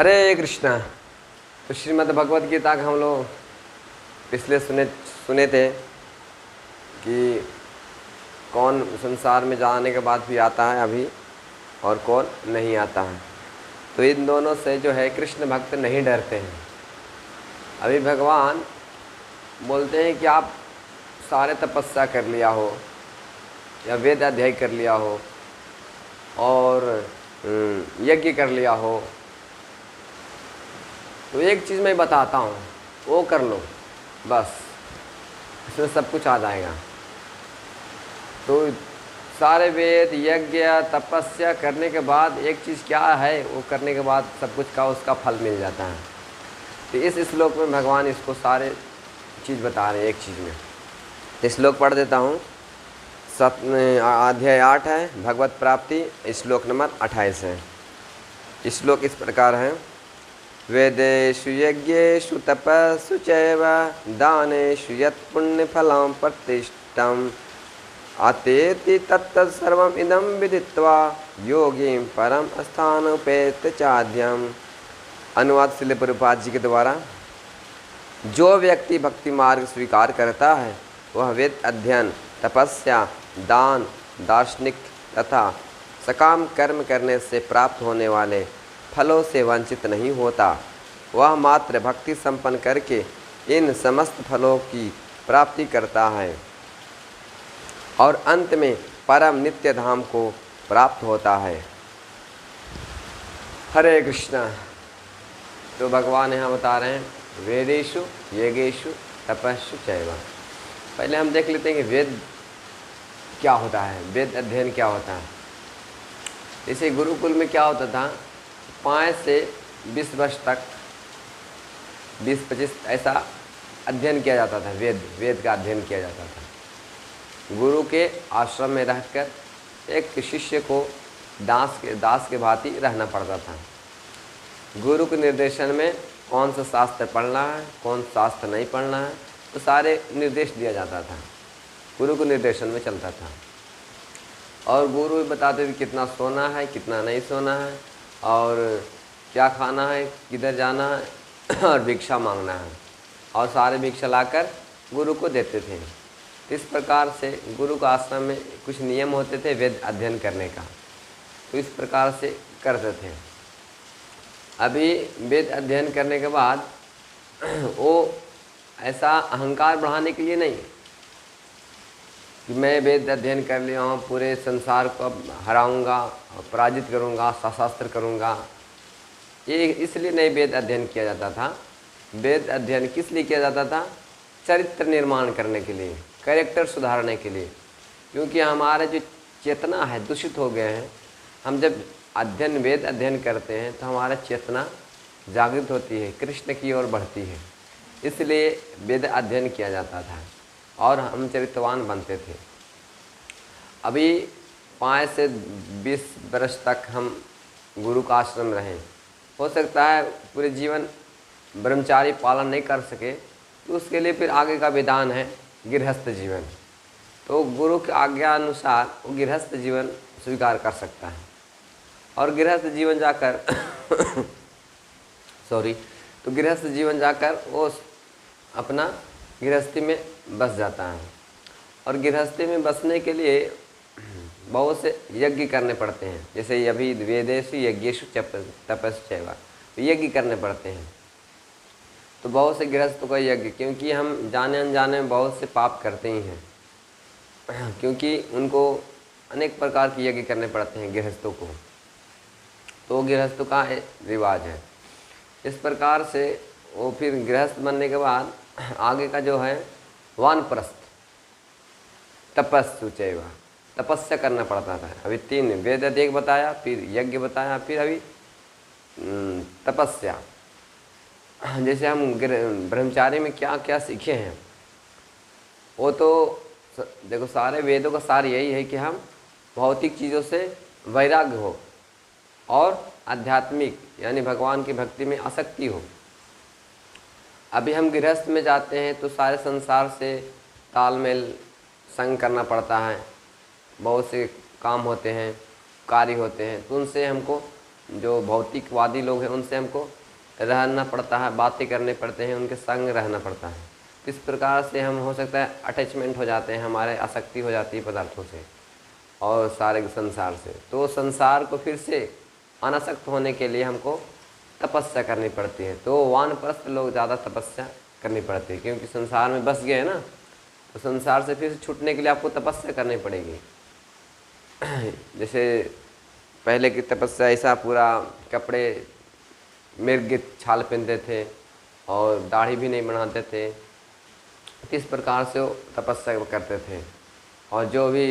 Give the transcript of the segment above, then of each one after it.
हरे कृष्णा। तो श्रीमद् भगवद गीता का हम लोग पिछले सुने थे कि कौन संसार में जाने के बाद भी आता है अभी और कौन नहीं आता है। तो इन दोनों से जो है कृष्ण भक्त नहीं डरते हैं। अभी भगवान बोलते हैं कि आप सारे तपस्या कर लिया हो या वेद अध्ययन कर लिया हो और यज्ञ कर लिया हो, तो एक चीज़ मैं बताता हूँ, वो कर लो बस, इसमें सब कुछ आ जाएगा। तो सारे वेद यज्ञ तपस्या करने के बाद एक चीज़ क्या है, वो करने के बाद सब कुछ का उसका फल मिल जाता है। तो इस श्लोक में भगवान इसको सारे चीज़ बता रहे हैं एक चीज़ में। तो श्लोक पढ़ देता हूँ। अध्याय 8 है भगवत प्राप्ति, श्लोक नंबर 28 है। श्लोक इस प्रकार है। वेदेषु यज्ञेषु तपस्सु चैव दानेषु यत् पुण्यफलं प्रतिष्ठम् आतेति तत्तत्सर्वम् इदं विदित्वा योगी परम स्थानोपेत चाद्यम। अनुवाद श्रील प्रभुपाद जी के द्वारा। जो व्यक्ति भक्ति मार्ग स्वीकार करता है वह वेद अध्ययन, तपस्या, दान, दार्शनिक तथा सकाम कर्म करने से प्राप्त होने वाले फलों से वंचित नहीं होता। वह मात्र भक्ति संपन्न करके इन समस्त फलों की प्राप्ति करता है और अंत में परम नित्य धाम को प्राप्त होता है। हरे कृष्णा। तो भगवान यहाँ बता रहे हैं वेदेषु यज्ञेषु तपस्सु चैव। पहले हम देख लेते हैं कि वेद क्या होता है, वेद अध्ययन क्या होता है। इसे गुरुकुल में क्या होता था, 5 से 20 वर्ष तक 20-25 ऐसा अध्ययन किया जाता था। वेद का अध्ययन किया जाता था। गुरु के आश्रम में रहकर एक शिष्य को दास के भांति रहना पड़ता था। गुरु के निर्देशन में कौन सा शास्त्र पढ़ना है, कौन शास्त्र नहीं पढ़ना है, तो सारे निर्देश दिया जाता था। गुरु के निर्देशन में चलता था और गुरु बताते थे कितना सोना है, कितना नहीं सोना है, और क्या खाना है, किधर जाना है और भिक्षा मांगना है, और सारे भिक्षा लाकर गुरु को देते थे। इस प्रकार से गुरु का आश्रम में कुछ नियम होते थे वेद अध्ययन करने का, तो इस प्रकार से करते थे। अभी वेद अध्ययन करने के बाद वो ऐसा अहंकार बढ़ाने के लिए नहीं कि मैं वेद अध्ययन कर लिया हूँ, पूरे संसार को हराऊंगा, पराजित करूँगा, शास्त्र करूँगा, ये इसलिए नहीं वेद अध्ययन किया जाता था। वेद अध्ययन किस लिए किया जाता था, चरित्र निर्माण करने के लिए, कैरेक्टर सुधारने के लिए। क्योंकि हमारे जो चेतना है दूषित हो गए हैं। हम जब वेद अध्ययन करते हैं तो हमारा चेतना जागृत होती है, कृष्ण की ओर बढ़ती है, इसलिए वेद अध्ययन किया जाता था और हम चरित्रवान बनते थे। अभी 5 से 20 वर्ष तक हम गुरु का आश्रम रहें, हो सकता है पूरे जीवन ब्रह्मचारी पालन नहीं कर सके, तो उसके लिए फिर आगे का विधान है गृहस्थ जीवन। तो गुरु की आज्ञा अनुसार वो गृहस्थ जीवन स्वीकार कर सकता है और गृहस्थ जीवन जाकर तो गृहस्थ जीवन जाकर वो अपना गृहस्थी में बस जाता है। और गृहस्थी में बसने के लिए बहुत से यज्ञ करने पड़ते हैं। जैसे अभी वेदेषु यज्ञेषु तपस्सु चैव, यज्ञ करने पड़ते हैं। तो बहुत से गृहस्थों का यज्ञ, क्योंकि हम जाने अनजाने में बहुत से पाप करते ही हैं, क्योंकि उनको अनेक प्रकार के यज्ञ करने पड़ते हैं गृहस्थों को। तो गृहस्थों का रिवाज है। इस प्रकार से वो फिर गृहस्थ बनने के बाद आगे का जो है वानप्रस्थ, तपस्सु चैव, तपस्या करना पड़ता था। अभी 3 वेद अध्ययन बताया, फिर यज्ञ बताया, फिर अभी तपस्या। जैसे हम ब्रह्मचारी में क्या क्या सीखे हैं, वो तो देखो सारे वेदों का सार यही है कि हम भौतिक चीज़ों से वैराग्य हो और आध्यात्मिक यानी भगवान की भक्ति में आसक्ति हो। अभी हम गृहस्थ में जाते हैं तो सारे संसार से तालमेल संग करना पड़ता है, बहुत से काम होते हैं, कार्य होते हैं, तो उनसे हमको जो भौतिकवादी लोग हैं उनसे हमको रहना पड़ता है, बातें करने पड़ते हैं, उनके संग रहना पड़ता है। इस प्रकार से हम हो सकता है अटैचमेंट हो जाते हैं, हमारे आसक्ति हो जाती है पदार्थों से और सारे संसार से। तो संसार को फिर से अनासक्त होने के लिए हमको तपस्या करनी पड़ती है। तो वानप्रस्थ लोग ज़्यादा तपस्या करनी पड़ती है, क्योंकि संसार में बस गए हैं ना, तो संसार से फिर से छूटने के लिए आपको तपस्या करनी पड़ेगी। जैसे पहले की तपस्या ऐसा पूरा कपड़े मृग छाल पहनते थे और दाढ़ी भी नहीं बनाते थे, किस प्रकार से वो तपस्या करते थे। और जो भी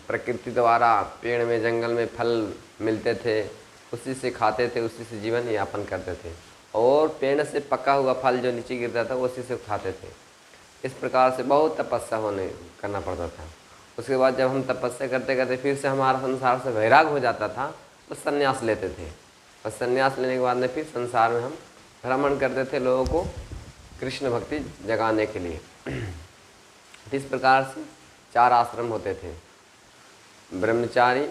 प्रकृति द्वारा पेड़ में जंगल में फल मिलते थे उसी से खाते थे, उसी से जीवन यापन करते थे, और पेड़ से पका हुआ फल जो नीचे गिरता था उसी से खाते थे। इस प्रकार से बहुत तपस्या करना पड़ता था। उसके बाद जब हम तपस्या करते करते फिर से हमारा संसार से वैराग हो जाता था तो संन्यास लेते थे, और संन्यास लेने के बाद में फिर संसार में हम भ्रमण करते थे लोगों को कृष्ण भक्ति जगाने के लिए। इस प्रकार से 4 आश्रम होते थे, ब्रह्मचारी,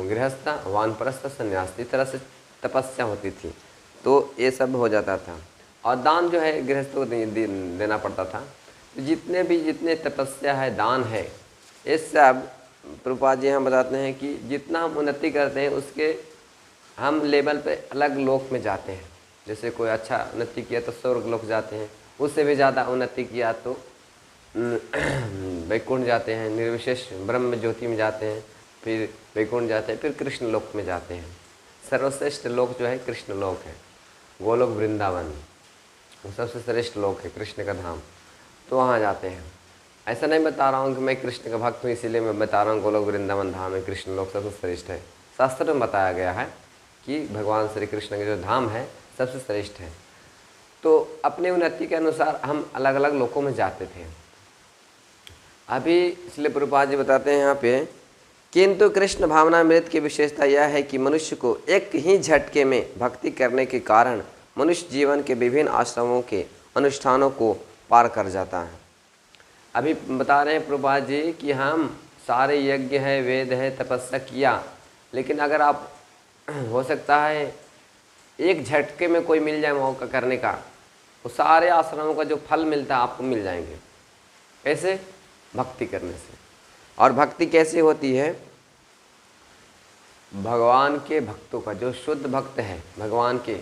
गृहस्थ, वानप्रस्थ, संन्यास। इस तरह से तपस्या होती थी, तो ये सब हो जाता था। और दान जो है गृहस्थ को देना पड़ता था। तो जितने तपस्या है, दान है, ये सब प्रभुपाद जी हम बताते हैं कि जितना हम उन्नति करते हैं उसके हम लेवल पे अलग लोक में जाते हैं। जैसे कोई अच्छा उन्नति किया तो स्वर्ग लोक जाते हैं, उससे भी ज़्यादा उन्नति किया तो वैकुंठ जाते हैं, निर्विशेष ब्रह्म ज्योति में जाते हैं, फिर वैकुंठ जाते हैं, फिर कृष्ण लोक में जाते हैं। सर्वश्रेष्ठ लोक जो है कृष्ण लोक है, गोलोक वृंदावन वो सबसे श्रेष्ठ लोक है, कृष्ण का धाम। तो वहाँ जाते हैं। ऐसा नहीं बता रहा हूँ कि मैं कृष्ण का भक्त हूँ इसीलिए मैं बता रहा हूँ गोलोक वृंदावन धाम है, कृष्ण लोक सबसे श्रेष्ठ है। शास्त्र में बताया गया है कि भगवान श्री कृष्ण का जो धाम है सबसे श्रेष्ठ है। तो अपने उन्नति के अनुसार हम अलग अलग लोकों में जाते थे। अभी इसलिए प्रभुपाद जी बताते हैं यहाँ पे, किंतु कृष्ण भावनामृत की विशेषता यह है कि मनुष्य को एक ही झटके में भक्ति करने के कारण मनुष्य जीवन के विभिन्न आश्रमों के अनुष्ठानों को पार कर जाता है। अभी बता रहे हैं प्रभुपाद जी कि हम सारे यज्ञ है, वेद है, तपस्या किया, लेकिन अगर आप हो सकता है एक झटके में कोई मिल जाए मौका करने का, वो सारे आश्रमों का जो फल मिलता है आपको मिल जाएंगे। कैसे? भक्ति करने से। और भक्ति कैसे होती है? भगवान के भक्तों का, जो शुद्ध भक्त है भगवान के,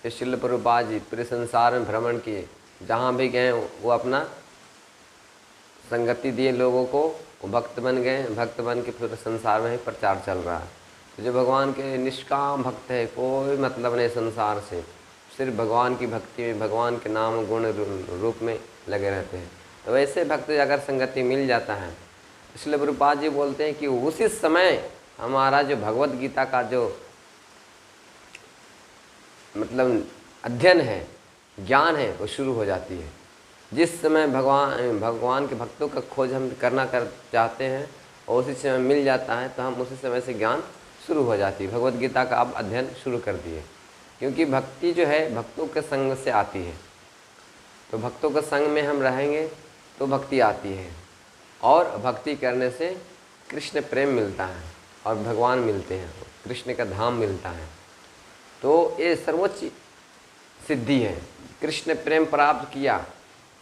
श्रील प्रभुपाद जी पूरे संसार में भ्रमण किए, जहाँ भी गए वो अपना संगति दिए लोगों को, वो भक्त बन गए, भक्त बन के पूरे संसार में प्रचार चल रहा है। तो जो भगवान के निष्काम भक्त है, कोई मतलब नहीं संसार से, सिर्फ भगवान की भक्ति में, भगवान के नाम गुण रूप में लगे रहते हैं। तो वैसे भक्त अगर संगति मिल जाता है, इसलिए प्रभुपाद जी बोलते हैं कि उसी समय हमारा जो भगवत गीता का जो मतलब अध्ययन है, ज्ञान है, वो शुरू हो जाती है। जिस समय भगवान के भक्तों का खोज हम करना चाहते हैं और उसी समय मिल जाता है, तो हम उसी समय से ज्ञान शुरू हो जाती है। भगवत गीता का आप अध्ययन शुरू कर दिए, क्योंकि भक्ति जो है भक्तों के संग से आती है। तो भक्तों के संग में हम रहेंगे तो भक्ति आती है, और भक्ति करने से कृष्ण प्रेम मिलता है और भगवान मिलते हैं, कृष्ण का धाम मिलता है। तो ये सर्वोच्च सिद्धि है। कृष्ण प्रेम प्राप्त किया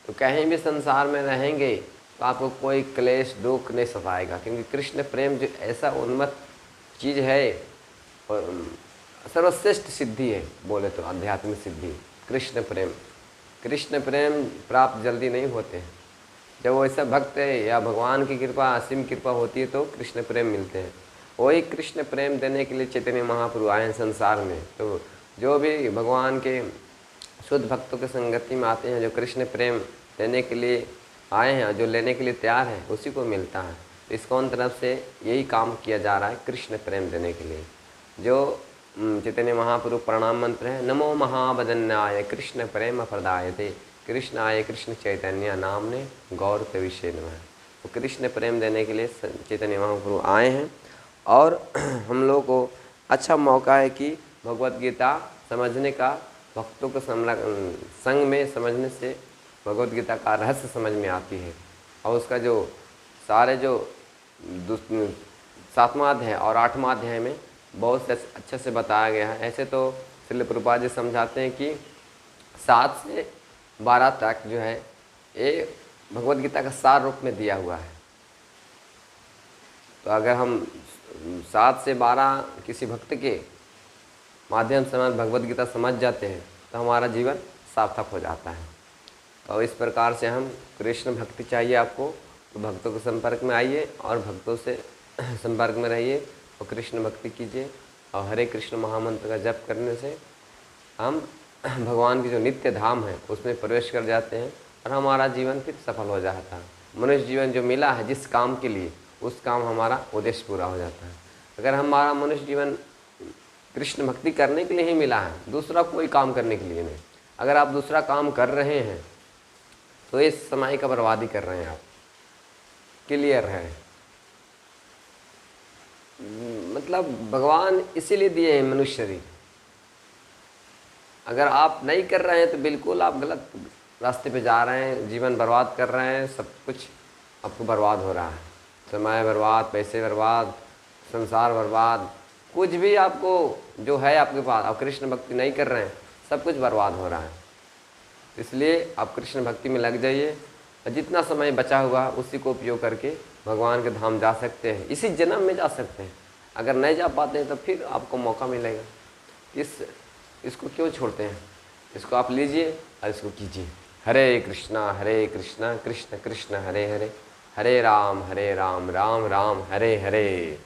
तो कहीं भी संसार में रहेंगे तो आपको कोई क्लेश दुख नहीं सताएगा, क्योंकि कृष्ण प्रेम जो ऐसा उन्मत्त चीज़ है, सर्वश्रेष्ठ सिद्धि है बोले तो आध्यात्मिक सिद्धि कृष्ण प्रेम। कृष्ण प्रेम प्राप्त जल्दी नहीं होते हैं। जब वो ऐसा भक्त है या भगवान की कृपा, असीम कृपा होती है तो कृष्ण प्रेम मिलते हैं। वही कृष्ण प्रेम देने के लिए चैतन्य महाप्रभु आए हैं संसार में। तो जो भी भगवान के शुद्ध भक्तों के संगति में आते हैं, जो कृष्ण प्रेम देने के लिए आए हैं, जो लेने के लिए तैयार हैं, उसी को मिलता है। इस्कॉन तरफ से यही काम किया जा रहा है कृष्ण प्रेम देने के लिए। जो चैतन्य महाप्रभु प्रणाम मंत्र है, नमो महावदन्याय कृष्ण प्रेम प्रदायते कृष्ण आय कृष्ण चैतन्य नामने गौर विषय नमः। तो कृष्ण प्रेम देने के लिए चैतन्य महाप्रभु आए हैं, और हम लोग को अच्छा मौका है कि भगवत गीता समझने का, भक्तों को संग में समझने से भगवत गीता का रहस्य समझ में आती है। और उसका जो सारे जो 7वां अध्याय और 8वां अध्याय में बहुत से अच्छे से बताया गया है। ऐसे तो श्रील प्रभुपाद जी समझाते हैं कि 7 से 12 तक जो है ये भगवत गीता का सार रूप में दिया हुआ है। तो अगर हम 7 से 12 किसी भक्त के माध्यम से हम भगवत गीता समझ जाते हैं तो हमारा जीवन सार्थक हो जाता है। तो इस प्रकार से हम कृष्ण भक्ति चाहिए आपको तो भक्तों के संपर्क में आइए और भक्तों से संपर्क में रहिए और कृष्ण भक्ति कीजिए। और हरे कृष्ण महामंत्र का जप करने से हम भगवान की जो नित्य धाम है उसमें प्रवेश कर जाते हैं और हमारा जीवन फिर सफल हो जाता है। मनुष्य जीवन जो मिला है जिस काम के लिए, उस काम हमारा उद्देश्य पूरा हो जाता है। अगर हमारा मनुष्य जीवन कृष्ण भक्ति करने के लिए ही मिला है, दूसरा कोई काम करने के लिए नहीं, अगर आप दूसरा काम कर रहे हैं तो इस समय का बर्बादी कर रहे हैं आप। क्लियर है? मतलब भगवान इसीलिए दिए हैं मनुष्य शरीर। अगर आप नहीं कर रहे हैं तो बिल्कुल आप गलत रास्ते पे जा रहे हैं, जीवन बर्बाद कर रहे हैं, सब कुछ आपको बर्बाद हो रहा है। समय बर्बाद, पैसे बर्बाद, संसार बर्बाद, कुछ भी आपको जो है आपके पास, आप कृष्ण भक्ति नहीं कर रहे हैं, सब कुछ बर्बाद हो रहा है। इसलिए आप कृष्ण भक्ति में लग जाइए और जितना समय बचा हुआ उसी को उपयोग करके भगवान के धाम जा सकते हैं, इसी जन्म में जा सकते हैं। अगर नहीं जा पाते हैं तो फिर आपको मौका मिलेगा। इसको क्यों छोड़ते हैं? इसको आप लीजिए और इसको कीजिए। हरे कृष्णा कृष्ण कृष्ण हरे हरे, हरे राम राम राम हरे हरे।